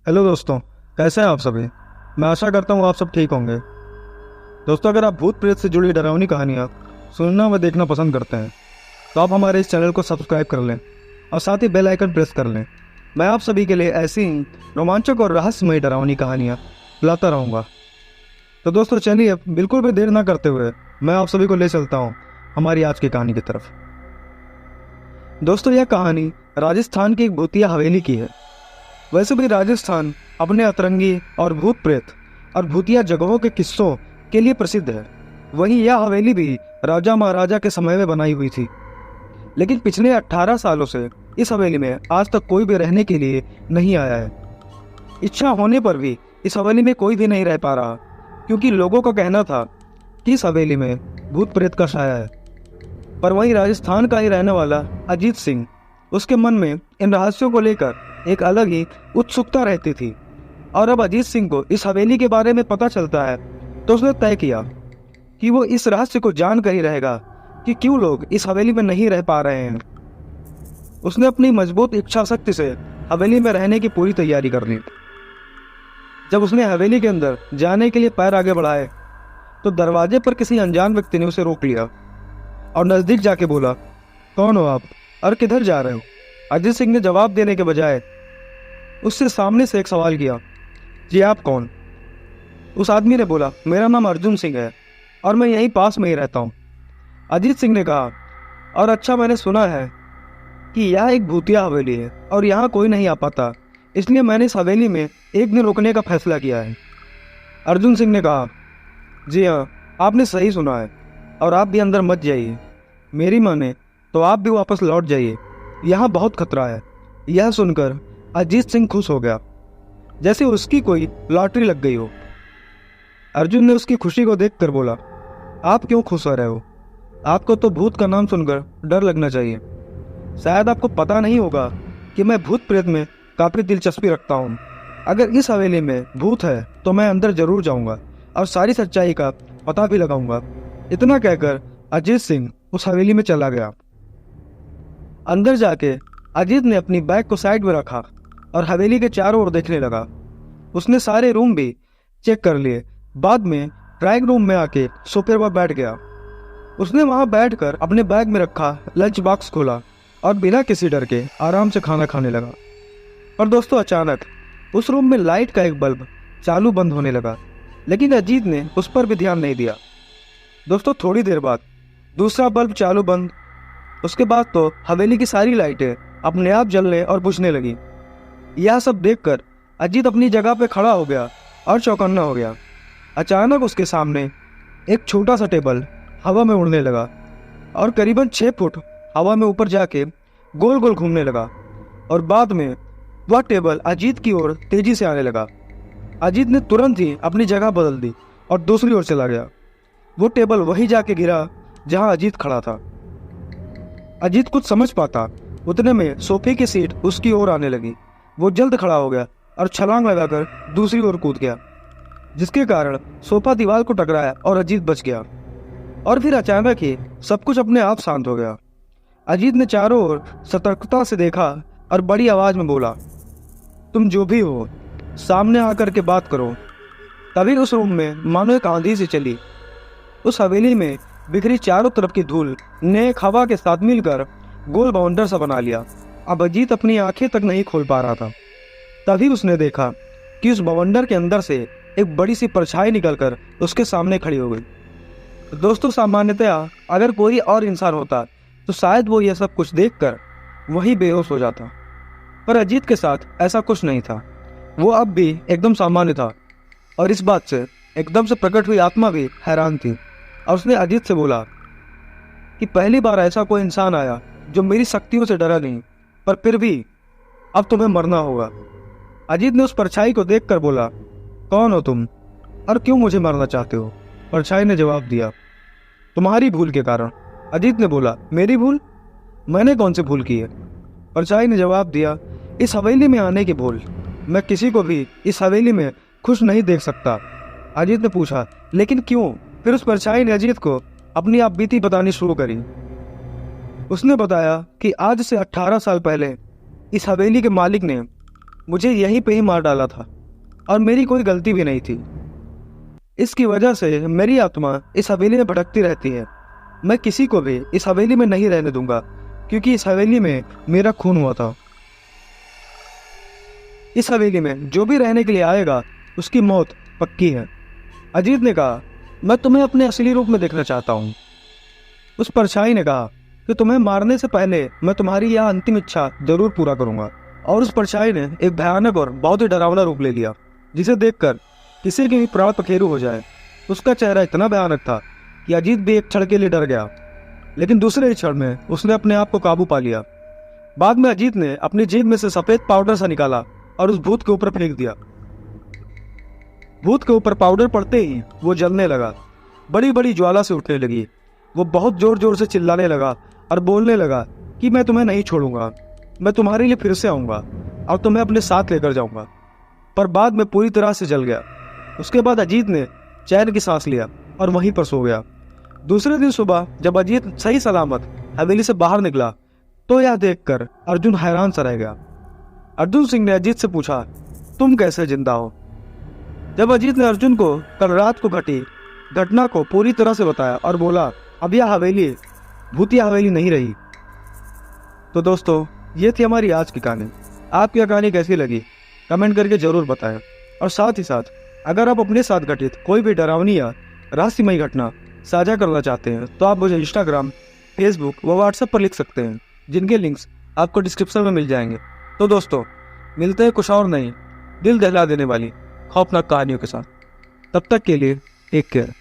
Hello दोस्तों, कैसे हैं आप सभी। मैं आशा करता हूँ आप सब ठीक होंगे। दोस्तों, अगर आप भूत प्रेत से जुड़ी डरावनी कहानियाँ सुनना व देखना पसंद करते हैं तो आप हमारे इस चैनल को सब्सक्राइब कर लें और साथ ही बेल आइकन प्रेस कर लें। मैं आप सभी के लिए ऐसी ही रोमांचक और रहस्यमयी डरावनी कहानियाँ लाता रहूँगा। तो दोस्तों चलिए, बिल्कुल भी देर ना करते हुए मैं आप सभी को ले चलता हूँ हमारी आज की कहानी की तरफ। दोस्तों, यह कहानी राजस्थान की एक भूतिया हवेली की है। वैसे भी राजस्थान अपने अतरंगी और भूत प्रेत और भूतिया जगहों के किस्सों के लिए प्रसिद्ध है। वहीं यह हवेली भी राजा महाराजा के समय में बनाई हुई थी, लेकिन पिछले 18 सालों से इस हवेली में आज तक कोई भी रहने के लिए नहीं आया है। इच्छा होने पर भी इस हवेली में कोई भी नहीं रह पा रहा, क्योंकि लोगों का कहना था कि इस हवेली में भूत प्रेत का साया है। पर वहीं राजस्थान का ही रहने वाला अजीत सिंह, उसके मन में इन रहस्यों को लेकर एक अलग ही उत्सुकता रहती थी। और अब अजीत सिंह को इस हवेली के बारे में पता चलता है तो उसने तय किया कि वो इस रहस्य को जान कर ही रहेगा कि क्यों लोग इस हवेली में नहीं रह पा रहे हैं। उसने अपनी मजबूत इच्छा शक्ति से हवेली में रहने की पूरी तैयारी कर ली। जब उसने हवेली के अंदर जाने के लिए पैर आगे बढ़ाए तो दरवाजे पर किसी अनजान व्यक्ति ने उसे रोक लिया और नजदीक जाके बोला, कौन हो आप और किधर जा रहे हो। अजीत सिंह ने जवाब देने के बजाय उससे सामने से एक सवाल किया, जी आप कौन। उस आदमी ने बोला, मेरा नाम अर्जुन सिंह है और मैं यहीं पास में ही रहता हूँ। अजीत सिंह ने कहा, और अच्छा, मैंने सुना है कि यह एक भूतिया हवेली है और यहाँ कोई नहीं आ पाता, इसलिए मैंने इस हवेली में एक दिन रुकने का फैसला किया है। अर्जुन सिंह ने कहा, जी हाँ, आपने सही सुना है और आप भी अंदर मत जाइए। मेरी माने तो आप भी वापस लौट जाइए, यहाँ बहुत खतरा है। यह सुनकर अजीत सिंह खुश हो गया, जैसे उसकी कोई लॉटरी लग गई हो। अर्जुन ने उसकी खुशी को देखकर बोला, आप क्यों खुश हो रहे हो। आपको तो भूत का नाम सुनकर डर लगना चाहिए। शायद आपको पता नहीं होगा कि मैं भूत प्रेत में काफ़ी दिलचस्पी रखता हूँ। अगर इस हवेली में भूत है तो मैं अंदर जरूर जाऊँगा और सारी सच्चाई का पता भी लगाऊंगा। इतना कहकर अजीत सिंह उस हवेली में चला गया। अंदर जाके अजीत ने अपनी बैग को साइड में रखा और हवेली के चारों ओर देखने लगा। उसने सारे रूम भी चेक कर लिए। बाद में ड्राइंग रूम में आके सोफे पर बैठ गया। उसने वहां बैठकर अपने बैग में रखा लंच बॉक्स खोला और बिना किसी डर के आराम से खाना खाने लगा। पर दोस्तों, अचानक उस रूम में लाइट का एक बल्ब चालू बंद होने लगा, लेकिन अजीत ने उस पर भी ध्यान नहीं दिया। दोस्तों, थोड़ी देर बाद दूसरा बल्ब चालू बंद। उसके बाद तो हवेली की सारी लाइटें अपने आप जलने और बुझने लगी। यह सब देखकर अजीत अपनी जगह पे खड़ा हो गया और चौकन्ना हो गया। अचानक उसके सामने एक छोटा सा टेबल हवा में उड़ने लगा और करीबन 6 फुट हवा में ऊपर जाके गोल गोल घूमने लगा और बाद में वह टेबल अजीत की ओर तेजी से आने लगा। अजीत ने तुरंत ही अपनी जगह बदल दी और दूसरी ओर चला गया। वो टेबल वहीं जाके गिरा जहां अजीत खड़ा था। अजीत कुछ समझ पाता उतने में सोफे की सीट उसकी ओर आने लगी। वो जल्द खड़ा हो गया और छलांग लगाकर दूसरी ओर कूद गया, जिसके कारण सोफा दीवार को टकराया और अजीत बच गया। और फिर अचानक ही सब कुछ अपने आप शांत हो गया। अजीत ने चारों ओर सतर्कता से देखा और बड़ी आवाज में बोला, तुम जो भी हो सामने आकर के बात करो। तभी उस रूम में मानो एक आंधी सी चली। उस हवेली में बिखरी चारों तरफ की धूल ने एक हवा के साथ मिलकर गोल बाउंडर सा बना लिया। अब अजीत अपनी आंखें तक नहीं खोल पा रहा था। तभी उसने देखा कि उस बवंडर के अंदर से एक बड़ी सी परछाई निकलकर उसके सामने खड़ी हो गई। दोस्तों, सामान्यतया अगर कोई और इंसान होता तो शायद वो यह सब कुछ देखकर वही बेहोश हो जाता, पर अजीत के साथ ऐसा कुछ नहीं था। वो अब भी एकदम सामान्य था और इस बात से एकदम से प्रकट हुई आत्मा भी हैरान थी। और उसने अजीत से बोला कि पहली बार ऐसा कोई इंसान आया जो मेरी शक्तियों से डरा नहीं, पर फिर भी अब तुम्हें मरना होगा। अजीत ने उस परछाई को देखकर बोला, कौन हो तुम और क्यों मुझे मारना चाहते हो। परछाई ने जवाब दिया, तुम्हारी भूल के कारण। अजीत ने बोला, मेरी भूल? मैंने कौन सी भूल की है। परछाई ने जवाब दिया, इस हवेली में आने की भूल। मैं किसी को भी इस हवेली में खुश नहीं देख सकता। अजीत ने पूछा, लेकिन क्यों। फिर उस परछाई ने अजीत को अपनी आप बीती बतानी शुरू करी। उसने बताया कि आज से 18 साल पहले इस हवेली के मालिक ने मुझे यहीं पे ही मार डाला था और मेरी कोई गलती भी नहीं थी। इसकी वजह से मेरी आत्मा इस हवेली में भटकती रहती है। मैं किसी को भी इस हवेली में नहीं रहने दूंगा, क्योंकि इस हवेली में मेरा खून हुआ था। इस हवेली में जो भी रहने के लिए आएगा उसकी मौत पक्की है। अजीत ने कहा, मैं तुम्हें अपने असली रूप में देखना चाहता हूँ। उस परछाई ने कहा कि तुम्हें मारने से पहले मैं तुम्हारी यह अंतिम इच्छा जरूर पूरा करूंगा। और उस परछाई ने एक भयानक और बहुत ही डरावना रूप ले लिया, जिसे देखकर किसी के भी प्राण पखेरु हो जाए। उसका चेहरा इतना भयानक था कि अजीत भी एक क्षण के लिए डर गया, लेकिन दूसरे ही क्षण में उसने अपने आप को काबू पा लिया। बाद में अजीत ने अपनी जेब में से सफेद पाउडर सा निकाला और उस भूत के ऊपर फेंक दिया। भूत के ऊपर पाउडर पड़ते ही वो जलने लगा, बड़ी बड़ी ज्वाला से उठने लगी। वो बहुत जोर जोर से चिल्लाने लगा और बोलने लगा कि मैं तुम्हें नहीं छोड़ूंगा, मैं तुम्हारे लिए फिर से आऊंगा और तुम्हें अपने साथ लेकर जाऊंगा। पर बाद में पूरी तरह से जल गया। उसके बाद अजीत ने चैन की सांस लिया और वहीं पर सो गया। दूसरे दिन सुबह जब अजीत सही सलामत हवेली से बाहर निकला तो यह देखकर अर्जुन हैरान सा रह गया। अर्जुन सिंह ने अजीत से पूछा, तुम कैसे जिंदा हो? जब अजीत ने अर्जुन को कल रात को घटी घटना को पूरी तरह से बताया और बोला, अब यह हवेली भूतिया हवेली नहीं रही। तो दोस्तों, ये थी हमारी आज की कहानी। आपकी यह कहानी कैसी लगी कमेंट करके जरूर बताएं। और साथ ही साथ अगर आप अपने साथ घटित कोई भी डरावनी या रहस्यमयी घटना साझा करना चाहते हैं तो आप मुझे इंस्टाग्राम, फेसबुक व व्हाट्सएप पर लिख सकते हैं, जिनके लिंक्स आपको डिस्क्रिप्शन में मिल जाएंगे। तो दोस्तों, मिलते हैं कुछ और नई दिल दहला देने वाली खौफनाक कहानियों के साथ। तब तक के लिए टेक केयर।